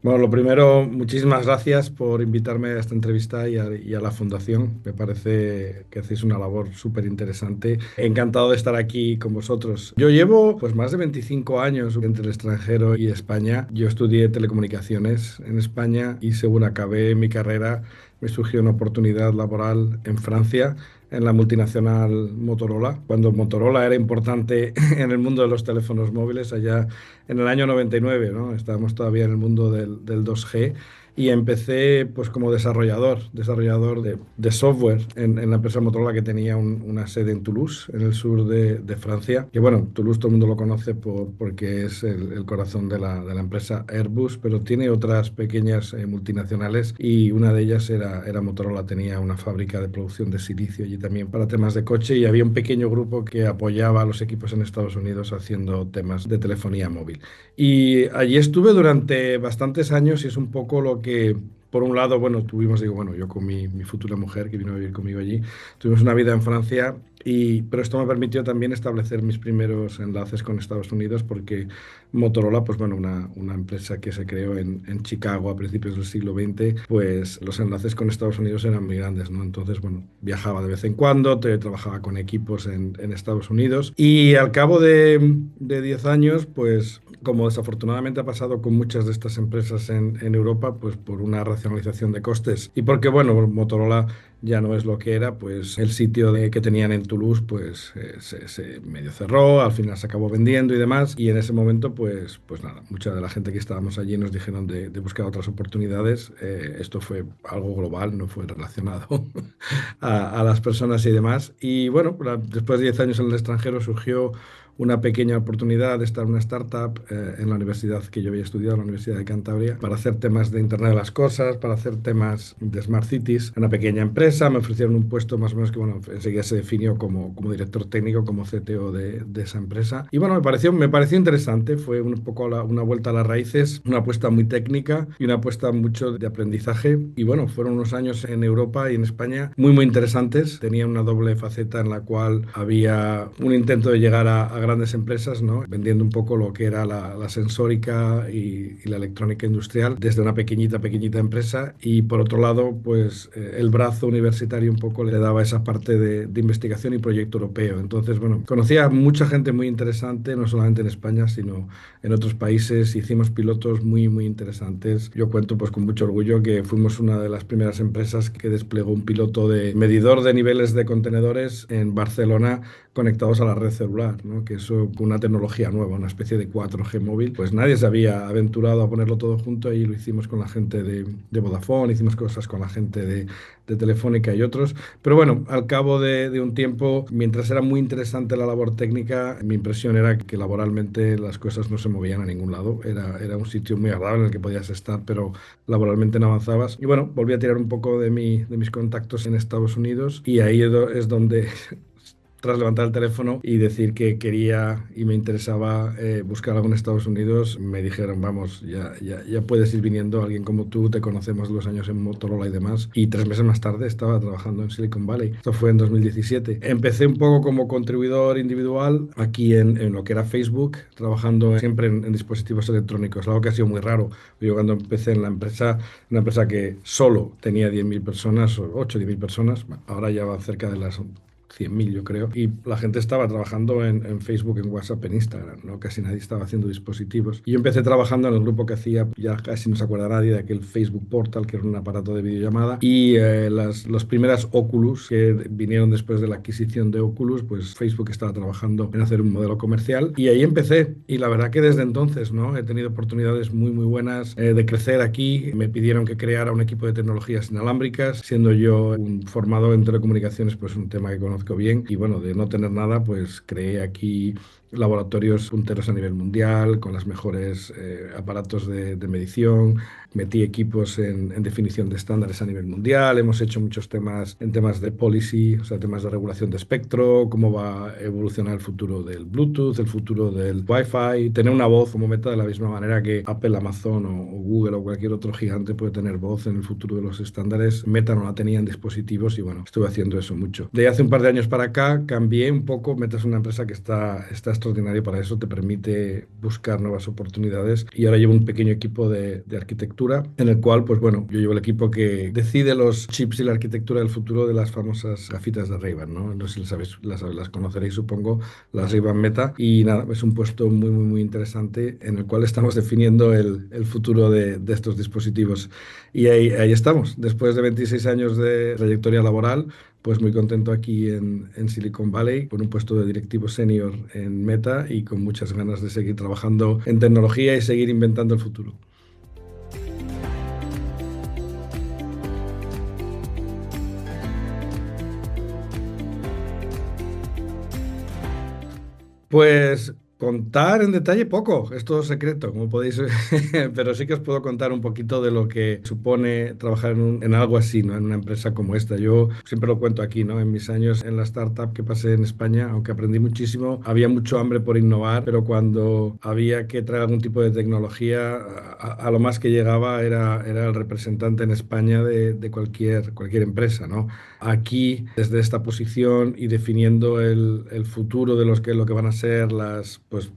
Bueno, lo primero, muchísimas gracias por invitarme a esta entrevista y a la fundación. Me parece que hacéis una labor súper interesante. Encantado de estar aquí con vosotros. Yo llevo pues más de 25 años entre el extranjero y España. Yo estudié telecomunicaciones en España y según acabé mi carrera me surgió una oportunidad laboral en Francia, en la multinacional Motorola, cuando Motorola era importante en el mundo de los teléfonos móviles allá en el año 99, ¿no? Estábamos todavía en el mundo del 2G y empecé pues como desarrollador de software en la empresa Motorola que tenía una sede en Toulouse, en el sur de Francia. Que bueno, Toulouse todo el mundo lo conoce porque es el corazón de la empresa Airbus, pero tiene otras pequeñas multinacionales y una de ellas era Motorola, tenía una fábrica de producción de silicio allí también para temas de coche y había un pequeño grupo que apoyaba a los equipos en Estados Unidos haciendo temas de telefonía móvil. Y allí estuve durante bastantes años y es un poco lo que, por un lado, bueno, digo, bueno, yo con mi futura mujer que vino a vivir conmigo allí, tuvimos una vida en Francia, pero esto me permitió también establecer mis primeros enlaces con Estados Unidos porque Motorola, pues bueno, una empresa que se creó en Chicago a principios del siglo XX, pues los enlaces con Estados Unidos eran muy grandes, ¿no? Entonces, bueno, viajaba de vez en cuando, trabajaba con equipos en Estados Unidos y al cabo de 10 años, pues como desafortunadamente ha pasado con muchas de estas empresas en Europa, pues por una racionalización de costes y porque, bueno, Motorola ya no es lo que era, pues el sitio que tenían en Toulouse, pues se medio cerró, al final se acabó vendiendo y demás, y en ese momento, pues nada, mucha de la gente que estábamos allí nos dijeron de buscar otras oportunidades. Esto fue algo global, no fue relacionado a las personas y demás. Y bueno, después de 10 años en el extranjero surgió una pequeña oportunidad de estar en una startup en la universidad que yo había estudiado, la Universidad de Cantabria, para hacer temas de Internet de las Cosas, para hacer temas de Smart Cities. Una pequeña empresa, me ofrecieron un puesto más o menos que, bueno, enseguida se definió como director técnico, como CTO de esa empresa. Y bueno, me pareció interesante, fue un poco una vuelta a las raíces, una apuesta muy técnica y una apuesta mucho de aprendizaje. Y bueno, fueron unos años en Europa y en España muy interesantes. Tenía una doble faceta en la cual había un intento de llegar a grandes empresas, ¿no? Vendiendo un poco lo que era la sensórica y la electrónica industrial desde una pequeñita empresa y por otro lado, pues el brazo universitario un poco le daba esa parte de investigación y proyecto europeo. Entonces, bueno, conocía a mucha gente muy interesante, no solamente en España, sino en otros países. Hicimos pilotos muy interesantes. Yo cuento pues con mucho orgullo que fuimos una de las primeras empresas que desplegó un piloto de medidor de niveles de contenedores en Barcelona conectados a la red celular, ¿no? Que eso con una tecnología nueva, una especie de 4G móvil, pues nadie se había aventurado a ponerlo todo junto y lo hicimos con la gente de Vodafone, hicimos cosas con la gente de Telefónica y otros. Pero bueno, al cabo de un tiempo, mientras era muy interesante la labor técnica, mi impresión era que laboralmente las cosas no se movían a ningún lado. Era un sitio muy agradable en el que podías estar, pero laboralmente no avanzabas. Y bueno, volví a tirar un poco de mis contactos en Estados Unidos y ahí es donde tras levantar el teléfono y decir que quería y me interesaba buscar algo en Estados Unidos, me dijeron, vamos, ya puedes ir viniendo, alguien como tú, te conocemos de los años en Motorola y demás. Y 3 meses más tarde estaba trabajando en Silicon Valley. Esto fue en 2017. Empecé un poco como contribuidor individual aquí en lo que era Facebook, trabajando siempre en dispositivos electrónicos, algo que ha sido muy raro. Yo cuando empecé en la empresa, una empresa que solo tenía 10.000 personas, o 8 o 10.000 personas, ahora ya va cerca de las 100.000 yo creo, y la gente estaba trabajando en Facebook, en WhatsApp, en Instagram, ¿no? Casi nadie estaba haciendo dispositivos. Y yo empecé trabajando en el grupo que hacía, ya casi no se acuerda nadie, de aquel Facebook Portal, que era un aparato de videollamada, y las primeras Oculus que vinieron después de la adquisición de Oculus, pues Facebook estaba trabajando en hacer un modelo comercial, y ahí empecé. Y la verdad que desde entonces, ¿no? He tenido oportunidades muy buenas de crecer aquí. Me pidieron que creara un equipo de tecnologías inalámbricas, siendo yo un formado en telecomunicaciones, pues un tema que conozco bien y bueno, de no tener nada, pues creé aquí laboratorios punteros a nivel mundial, con los mejores aparatos de medición, metí equipos en definición de estándares a nivel mundial, hemos hecho muchos temas en temas de policy, o sea, temas de regulación de espectro, cómo va a evolucionar el futuro del Bluetooth, el futuro del Wi-Fi, tener una voz como meta de la misma manera que Apple, Amazon o Google o cualquier otro gigante puede tener voz en el futuro de los estándares. Meta no la tenía en dispositivos y bueno, estuve haciendo eso mucho. De hace un par de años para acá cambié un poco, Meta es una empresa que está extraordinario para eso, te permite buscar nuevas oportunidades. Y ahora llevo un pequeño equipo de arquitectura en el cual, pues bueno, yo llevo el equipo que decide los chips y la arquitectura del futuro de las famosas gafitas de Ray-Ban, ¿no? No sé si las sabéis, las conoceréis, supongo, las Ray-Ban Meta. Y nada, es un puesto muy, muy, muy interesante en el cual estamos definiendo el futuro de estos dispositivos. Y ahí estamos, después de 26 años de trayectoria laboral, pues muy contento aquí en Silicon Valley, con un puesto de directivo senior en Meta y con muchas ganas de seguir trabajando en tecnología y seguir inventando el futuro. Pues contar en detalle poco, es todo secreto, como podéis, pero sí que os puedo contar un poquito de lo que supone trabajar en algo así, ¿no? En una empresa como esta. Yo siempre lo cuento aquí, ¿no? En mis años en la startup que pasé en España, aunque aprendí muchísimo, había mucho hambre por innovar, pero cuando había que traer algún tipo de tecnología, a lo más que llegaba era el representante en España de cualquier empresa, ¿no? Aquí, desde esta posición y definiendo el futuro de lo que van a ser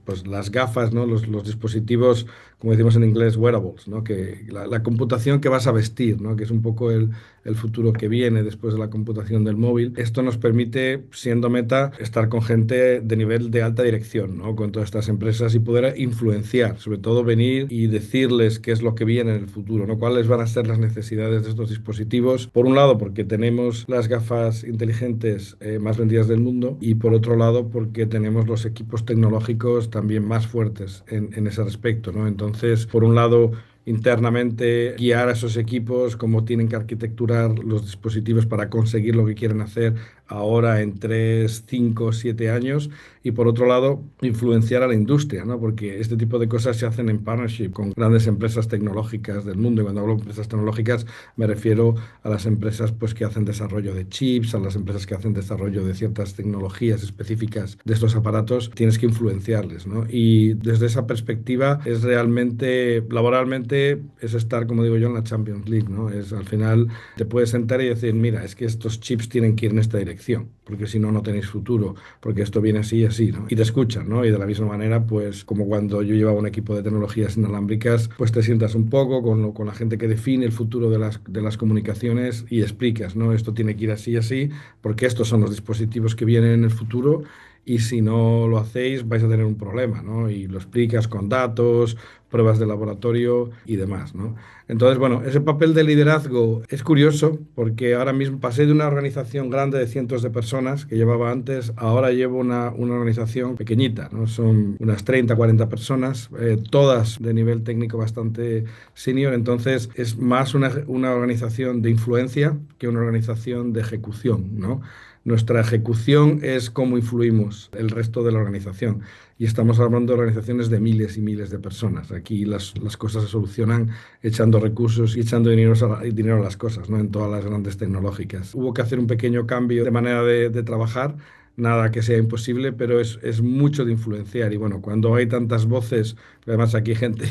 pues las gafas, ¿no? Los dispositivos, como decimos en inglés, wearables, ¿no? Que la computación que vas a vestir, ¿no? Que es un poco el futuro que viene después de la computación del móvil. Esto nos permite, siendo Meta, estar con gente de nivel de alta dirección, ¿no? Con todas estas empresas y poder influenciar, sobre todo venir y decirles qué es lo que viene en el futuro, ¿no? Cuáles van a ser las necesidades de estos dispositivos. Por un lado, porque tenemos las gafas inteligentes más vendidas del mundo y por otro lado, porque tenemos los equipos tecnológicos también más fuertes en ese respecto, ¿no? Entonces, por un lado, internamente guiar a esos equipos, cómo tienen que arquitecturar los dispositivos para conseguir lo que quieren hacer ahora en 3 5 7 años y por otro lado influenciar a la industria, ¿no? Porque este tipo de cosas se hacen en partnership con grandes empresas tecnológicas del mundo y cuando hablo de empresas tecnológicas me refiero a las empresas pues, que hacen desarrollo de chips, a las empresas que hacen desarrollo de ciertas tecnologías específicas de estos aparatos, tienes que influenciarles, ¿no? Y desde esa perspectiva es realmente, laboralmente, es estar, como digo yo, en la Champions League, ¿no? Es al final te puedes sentar y decir, mira, es que estos chips tienen que ir en esta dirección, porque si no, no tenéis futuro, porque esto viene así y así, ¿no? Y te escuchan, ¿no? Y de la misma manera, pues como cuando yo llevaba un equipo de tecnologías inalámbricas, pues te sientas un poco con la gente que define el futuro de las comunicaciones y explicas, ¿no? Esto tiene que ir así y así, porque estos son los dispositivos que vienen en el futuro y si no lo hacéis vais a tener un problema, ¿no? Y lo explicas con datos, pruebas de laboratorio y demás, ¿no? Entonces, bueno, ese papel de liderazgo es curioso porque ahora mismo pasé de una organización grande de cientos de personas que llevaba antes, ahora llevo una organización pequeñita, ¿no? Son unas 30 40 personas, todas de nivel técnico bastante senior, entonces es más una organización de influencia que una organización de ejecución, ¿no? Nuestra ejecución es cómo influimos el resto de la organización. Y estamos hablando de organizaciones de miles y miles de personas. Aquí las cosas se solucionan echando recursos y echando dinero a las cosas, ¿no? En todas las grandes tecnológicas. Hubo que hacer un pequeño cambio de manera de trabajar. Nada que sea imposible, pero es mucho de influenciar. Y bueno, cuando hay tantas voces, además aquí hay gente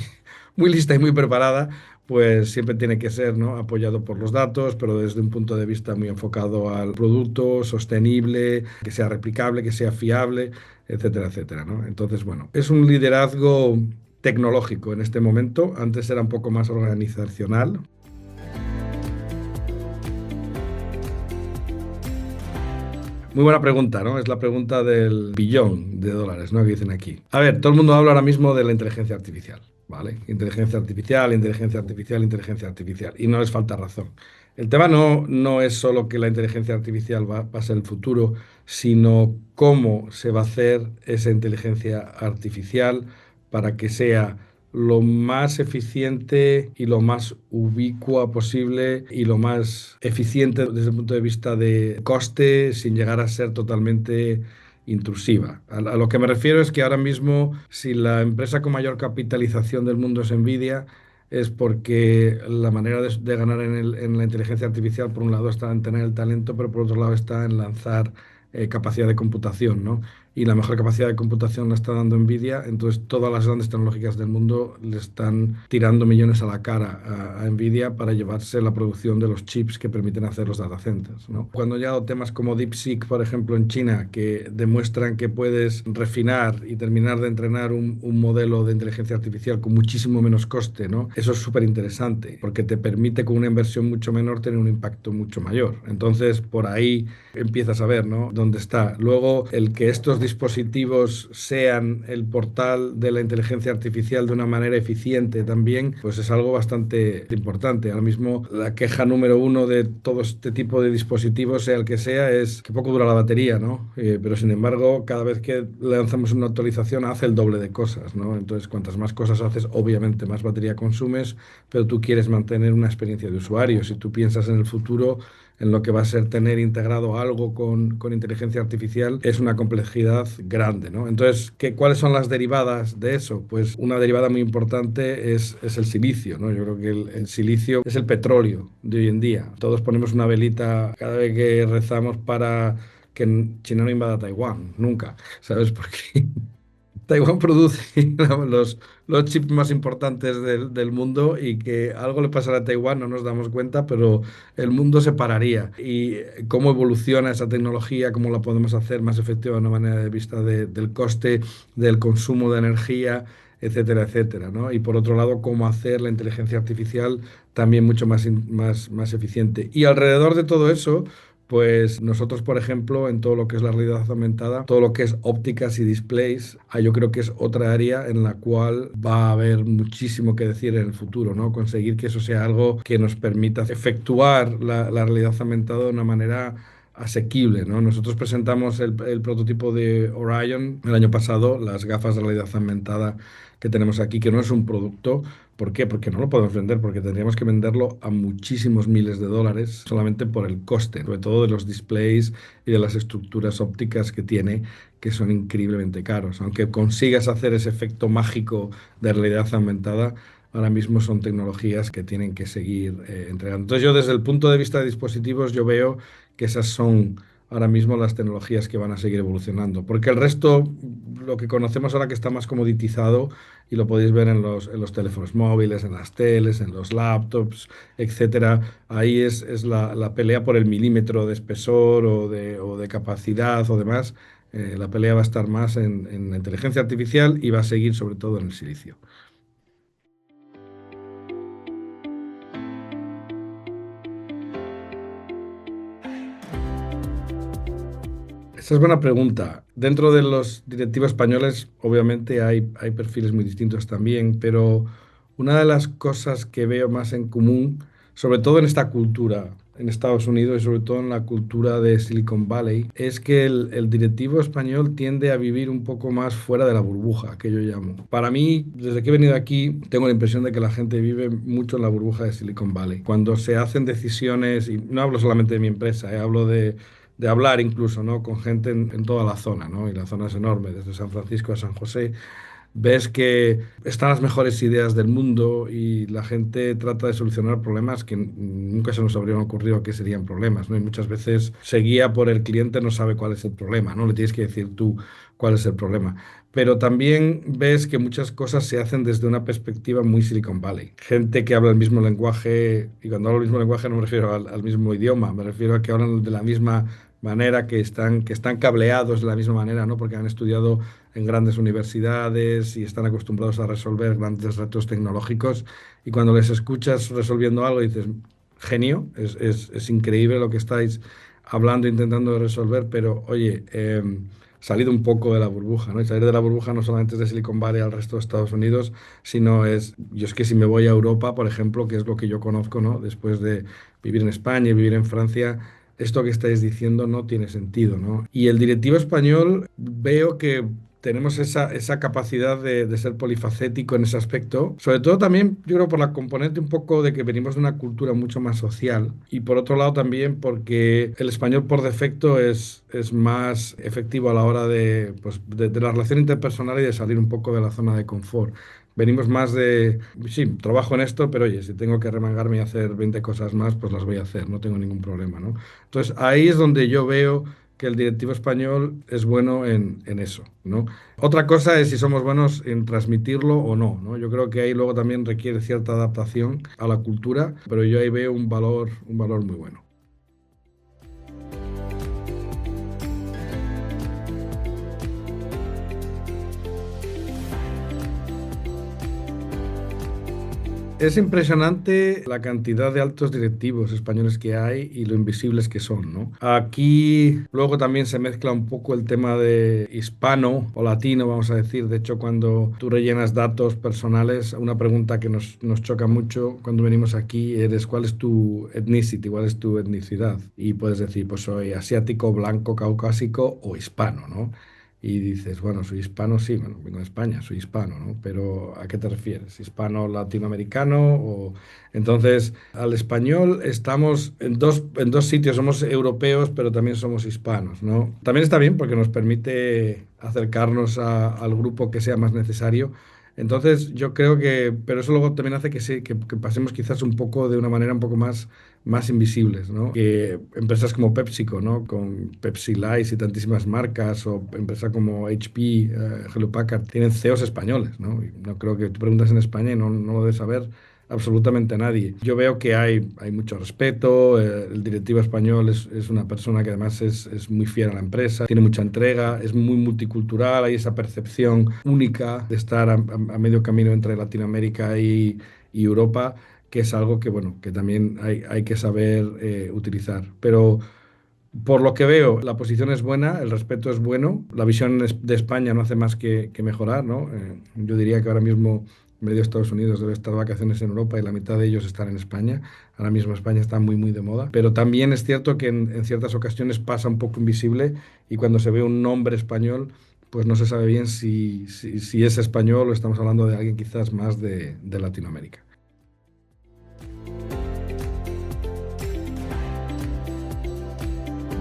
muy lista y muy preparada, pues siempre tiene que ser, ¿no? Apoyado por los datos, pero desde un punto de vista muy enfocado al producto, sostenible, que sea replicable, que sea fiable, etcétera, etcétera, ¿no? Entonces, bueno, es un liderazgo tecnológico en este momento. Antes era un poco más organizacional. Muy buena pregunta, ¿no? Es la pregunta del billón de dólares, ¿no? Que dicen aquí. A ver, todo el mundo habla ahora mismo de la inteligencia artificial, ¿vale? Inteligencia artificial, inteligencia artificial, inteligencia artificial. Y no les falta razón. El tema no es solo que la inteligencia artificial va a ser el futuro, sino cómo se va a hacer esa inteligencia artificial para que sea lo más eficiente y lo más ubicua posible y lo más eficiente desde el punto de vista de coste sin llegar a ser totalmente intrusiva. A lo que me refiero es que ahora mismo, si la empresa con mayor capitalización del mundo es Nvidia, es porque la manera de ganar en la inteligencia artificial, por un lado, está en tener el talento, pero por otro lado está en lanzar capacidad de computación, ¿no? y la mejor capacidad de computación la está dando Nvidia, entonces todas las grandes tecnológicas del mundo le están tirando millones a la cara a Nvidia para llevarse la producción de los chips que permiten hacer los data centers, ¿no? Cuando han llegado temas como DeepSeek, por ejemplo, en China, que demuestran que puedes refinar y terminar de entrenar un modelo de inteligencia artificial con muchísimo menos coste, ¿no? Eso es súper interesante porque te permite con una inversión mucho menor tener un impacto mucho mayor. Entonces, por ahí empiezas a ver, ¿no? Dónde está. Luego, el que estos dispositivos sean el portal de la inteligencia artificial de una manera eficiente también, pues es algo bastante importante. Ahora mismo, la queja número uno de todo este tipo de dispositivos, sea el que sea, es que poco dura la batería, ¿no? Pero sin embargo, cada vez que lanzamos una actualización hace el doble de cosas, ¿no? Entonces, cuantas más cosas haces, obviamente más batería consumes, pero tú quieres mantener una experiencia de usuario. Si tú piensas en el futuro, en lo que va a ser tener integrado algo con inteligencia artificial, es una complejidad grande, ¿no? Entonces, ¿cuáles son las derivadas de eso? Pues una derivada muy importante es el silicio, ¿no? Yo creo que el silicio es el petróleo de hoy en día. Todos ponemos una velita cada vez que rezamos para que China no invada Taiwán, nunca, ¿sabes? Porque Taiwán produce los chips más importantes del mundo y que algo le pasara a Taiwán no nos damos cuenta, pero el mundo se pararía. Y cómo evoluciona esa tecnología, cómo la podemos hacer más efectiva de una manera de vista del coste, del consumo de energía, etcétera, etcétera, ¿no? Y por otro lado, cómo hacer la inteligencia artificial también mucho más eficiente. Y alrededor de todo eso, pues nosotros, por ejemplo, en todo lo que es la realidad aumentada, todo lo que es ópticas y displays, yo creo que es otra área en la cual va a haber muchísimo que decir en el futuro, ¿no? Conseguir que eso sea algo que nos permita efectuar la realidad aumentada de una manera asequible, ¿no? Nosotros presentamos el prototipo de Orion el año pasado, las gafas de realidad aumentada que tenemos aquí, que no es un producto. ¿Por qué? Porque no lo podemos vender, porque tendríamos que venderlo a muchísimos miles de dólares solamente por el coste, sobre todo de los displays y de las estructuras ópticas que tiene, que son increíblemente caros. Aunque consigas hacer ese efecto mágico de realidad aumentada, ahora mismo son tecnologías que tienen que seguir entregando. Entonces yo desde el punto de vista de dispositivos, yo veo que esas son ahora mismo las tecnologías que van a seguir evolucionando, porque el resto, lo que conocemos ahora que está más comoditizado, y lo podéis ver en los teléfonos móviles, en las teles, en los laptops, etcétera. Ahí es la pelea por el milímetro de espesor o de capacidad o demás. La pelea va a estar más en la inteligencia artificial y va a seguir sobre todo en el silicio. Esa es buena pregunta. Dentro de los directivos españoles, obviamente hay perfiles muy distintos también, pero una de las cosas que veo más en común, sobre todo en esta cultura, en Estados Unidos y sobre todo en la cultura de Silicon Valley, es que el directivo español tiende a vivir un poco más fuera de la burbuja, que yo llamo. Para mí, desde que he venido aquí, tengo la impresión de que la gente vive mucho en la burbuja de Silicon Valley. Cuando se hacen decisiones, y no hablo solamente de mi empresa, hablo de hablar incluso, ¿no? Con gente en toda la zona, ¿no? Y la zona es enorme, desde San Francisco a San José. Ves que están las mejores ideas del mundo y la gente trata de solucionar problemas que nunca se nos habrían ocurrido que serían problemas, ¿no? Y muchas veces se guía por el cliente, no sabe cuál es el problema, ¿no? Le tienes que decir tú cuál es el problema. Pero también ves que muchas cosas se hacen desde una perspectiva muy Silicon Valley. Gente que habla el mismo lenguaje, y cuando hablo del mismo lenguaje no me refiero al mismo idioma, me refiero a que hablan de la misma manera, que están cableados de la misma manera, ¿no? Porque han estudiado en grandes universidades y están acostumbrados a resolver grandes retos tecnológicos. Y cuando les escuchas resolviendo algo, dices, genio, es increíble lo que estáis hablando, intentando resolver, pero oye, salid un poco de la burbuja, ¿no? Y salir de la burbuja no solamente es de Silicon Valley al resto de Estados Unidos, sino yo es que si me voy a Europa, por ejemplo, que es lo que yo conozco, ¿no? Después de vivir en España y vivir en Francia, esto que estáis diciendo no tiene sentido, ¿no? Y el directivo español veo que tenemos esa capacidad de ser polifacético en ese aspecto. Sobre todo también, yo creo, por la componente un poco de que venimos de una cultura mucho más social. Y por otro lado también porque el español por defecto es más efectivo a la hora de la relación interpersonal y de salir un poco de la zona de confort. Venimos más sí, trabajo en esto, pero oye, si tengo que remangarme y hacer 20 cosas más, pues las voy a hacer, no tengo ningún problema, ¿no? Entonces ahí es donde yo veo que el directivo español es bueno en eso, ¿no? Otra cosa es si somos buenos en transmitirlo o no, ¿no? Yo creo que ahí luego también requiere cierta adaptación a la cultura, pero yo ahí veo un valor muy bueno. Es impresionante la cantidad de altos directivos españoles que hay y lo invisibles que son, ¿no? Aquí luego también se mezcla un poco el tema de hispano o latino, vamos a decir. De hecho, cuando tú rellenas datos personales, una pregunta que nos choca mucho cuando venimos aquí es ¿cuál es tu ethnicity? ¿Cuál es tu etnicidad? Y puedes decir, pues soy asiático, blanco, caucásico o hispano, ¿no? Y dices, bueno, soy hispano, sí, bueno, vengo de España, soy hispano, ¿no? Pero ¿a qué te refieres? ¿Hispano latinoamericano? O... Entonces, al español estamos en dos sitios, somos europeos, pero también somos hispanos, ¿no? También está bien porque nos permite acercarnos al grupo que sea más necesario. Entonces, yo creo que, pero eso luego también hace que pasemos quizás un poco de una manera un poco más invisibles, ¿no? Que empresas como PepsiCo, ¿no? Con Pepsi Light y tantísimas marcas, o empresas como HP, Hewlett Packard, tienen CEOs españoles, ¿no? Y no creo que tú preguntas en España y no lo debe saber absolutamente nadie. Yo veo que hay mucho respeto, el directivo español es una persona que además es muy fiel a la empresa, tiene mucha entrega, es muy multicultural, hay esa percepción única de estar a medio camino entre Latinoamérica y Europa, que es algo que, bueno, que también hay que saber utilizar. Pero por lo que veo, la posición es buena, el respeto es bueno, la visión de España no hace más que mejorar, ¿no? Yo diría que ahora mismo medio Estados Unidos debe estar de vacaciones en Europa y la mitad de ellos están en España. Ahora mismo España está muy de moda. Pero también es cierto que en ciertas ocasiones pasa un poco invisible y cuando se ve un nombre español, pues no se sabe bien si es español o estamos hablando de alguien quizás más de Latinoamérica.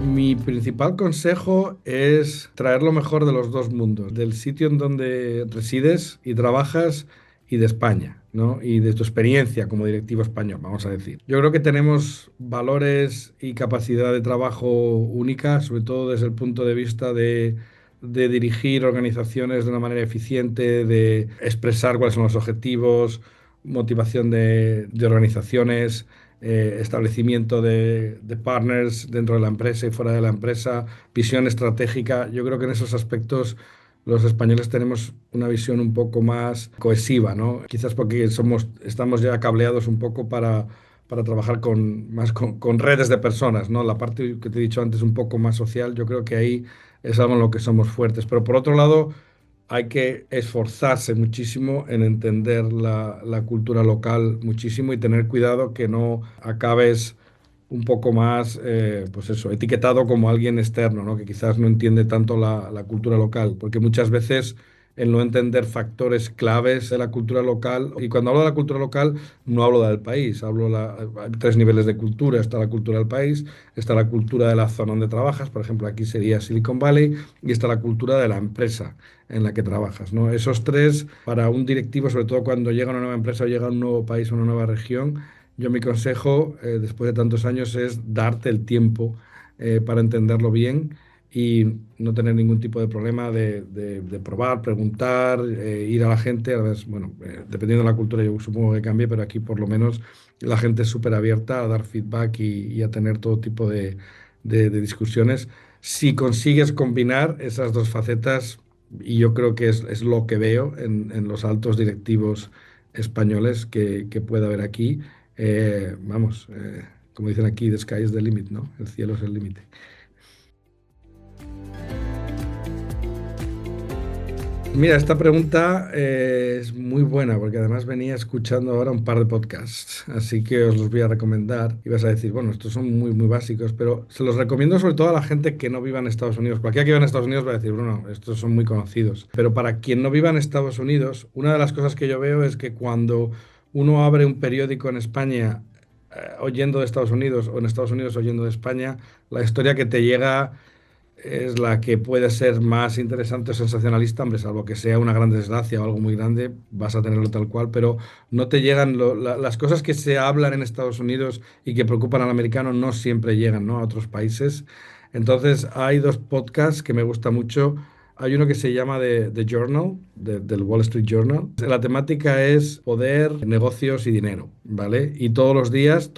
Mi principal consejo es traer lo mejor de los dos mundos, del sitio en donde resides y trabajas y de España, ¿no? Y de tu experiencia como directivo español, vamos a decir. Yo creo que tenemos valores y capacidad de trabajo única, sobre todo desde el punto de vista de dirigir organizaciones de una manera eficiente, de expresar cuáles son los objetivos, motivación de organizaciones, establecimiento de partners dentro de la empresa y fuera de la empresa, visión estratégica. Yo creo que en esos aspectos los españoles tenemos una visión un poco más cohesiva, ¿no? Quizás porque estamos ya cableados un poco para trabajar con redes de personas, ¿no? La parte que te he dicho antes un poco más social, yo creo que ahí es algo en lo que somos fuertes. Pero por otro lado, hay que esforzarse muchísimo en entender la cultura local muchísimo y tener cuidado que no acabes un poco más, pues eso, etiquetado como alguien externo, ¿no? Que quizás no entiende tanto la cultura local, porque muchas veces el no entender factores claves de la cultura local, y cuando hablo de la cultura local no hablo del país, hay tres niveles de cultura: está la cultura del país, está la cultura de la zona donde trabajas, por ejemplo aquí sería Silicon Valley, y está la cultura de la empresa en la que trabajas, ¿no? Esos tres, para un directivo, sobre todo cuando llega a una nueva empresa o llega a un nuevo país o una nueva región, yo mi consejo, después de tantos años, es darte el tiempo para entenderlo bien y no tener ningún tipo de problema de probar, preguntar, ir a la gente. A veces, bueno, dependiendo de la cultura, yo supongo que cambie, pero aquí por lo menos la gente es súper abierta a dar feedback y a tener todo tipo de discusiones. Si consigues combinar esas dos facetas, y yo creo que es lo que veo en los altos directivos españoles que puede haber aquí. Vamos, como dicen aquí, the sky is the limit, ¿no? El cielo es el límite. Mira, esta pregunta es muy buena porque además venía escuchando ahora un par de podcasts, así que os los voy a recomendar. Y vas a decir, bueno, estos son muy básicos, pero se los recomiendo sobre todo a la gente que no viva en Estados Unidos. Cualquiera que viva en Estados Unidos va a decir, bueno, estos son muy conocidos. Pero para quien no viva en Estados Unidos, una de las cosas que yo veo es que cuando uno abre un periódico en España oyendo de Estados Unidos o en Estados Unidos oyendo de España, la historia que te llega es la que puede ser más interesante o sensacionalista, hombre, salvo que sea una gran desgracia o algo muy grande, vas a tenerlo tal cual, pero no te llegan las cosas que se hablan en Estados Unidos y que preocupan al americano no siempre llegan, ¿no? A otros países. Entonces, hay dos podcasts que me gusta mucho. Hay uno que se llama The Journal, del Wall Street Journal. La temática es poder, negocios y dinero, ¿vale? Y todos los días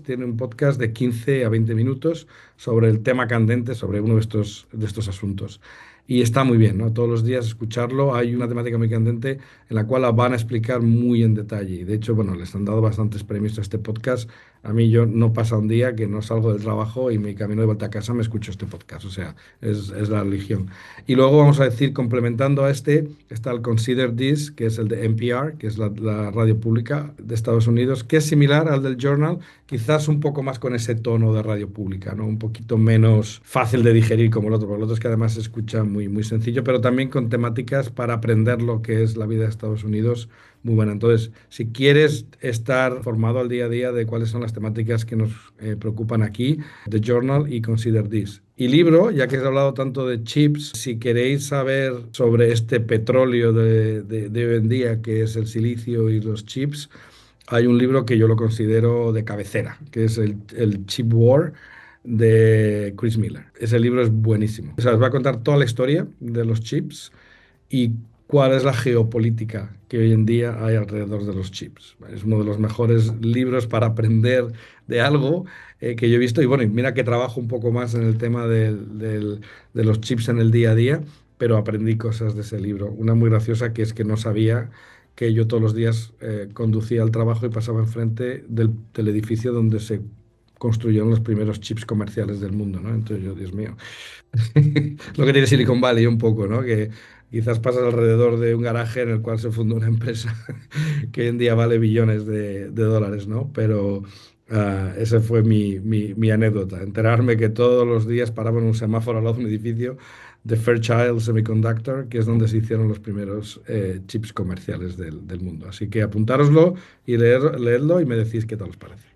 tiene un podcast de 15 a 20 minutos sobre el tema candente, sobre uno de estos asuntos. Y está muy bien, ¿no? Todos los días escucharlo. Hay una temática muy candente en la cual la van a explicar muy en detalle. Y de hecho, bueno, les han dado bastantes premios a este podcast. A mí yo no pasa un día que no salgo del trabajo y mi camino de vuelta a casa me escucho este podcast. O sea, es la religión. Y luego vamos a decir, complementando a este, está el Consider This, que es el de NPR, que es la radio pública de Estados Unidos, que es similar al del Journal, quizás un poco más con ese tono de radio pública, ¿no? Un poquito menos fácil de digerir como el otro, porque el otro es que además se escucha muy sencillo, pero también con temáticas para aprender lo que es la vida de Estados Unidos muy buena. Entonces, si quieres estar formado al día a día de cuáles son las temáticas que nos preocupan aquí, The Journal y Consider This. Y libro, ya que has hablado tanto de chips, si queréis saber sobre este petróleo de hoy en día, que es el silicio y los chips, hay un libro que yo lo considero de cabecera, que es el Chip War de Chris Miller. Ese libro es buenísimo. O sea, os va a contar toda la historia de los chips y cuál es la geopolítica que hoy en día hay alrededor de los chips. Es uno de los mejores libros para aprender de algo que yo he visto. Y bueno, y mira que trabajo un poco más en el tema de los chips en el día a día, pero aprendí cosas de ese libro. Una muy graciosa que es que no sabía que yo todos los días conducía al trabajo y pasaba enfrente del edificio donde se construyeron los primeros chips comerciales del mundo, ¿no? Entonces yo, Dios mío, lo que tiene Silicon Valley un poco, ¿no? Que quizás pasas alrededor de un garaje en el cual se fundó una empresa que hoy en día vale billones de dólares, ¿no? Pero esa fue mi anécdota, enterarme que todos los días paraba en un semáforo al lado de un edificio de Fairchild Semiconductor, que es donde se hicieron los primeros chips comerciales del mundo. Así que apuntároslo y leedlo y me decís qué tal os parece.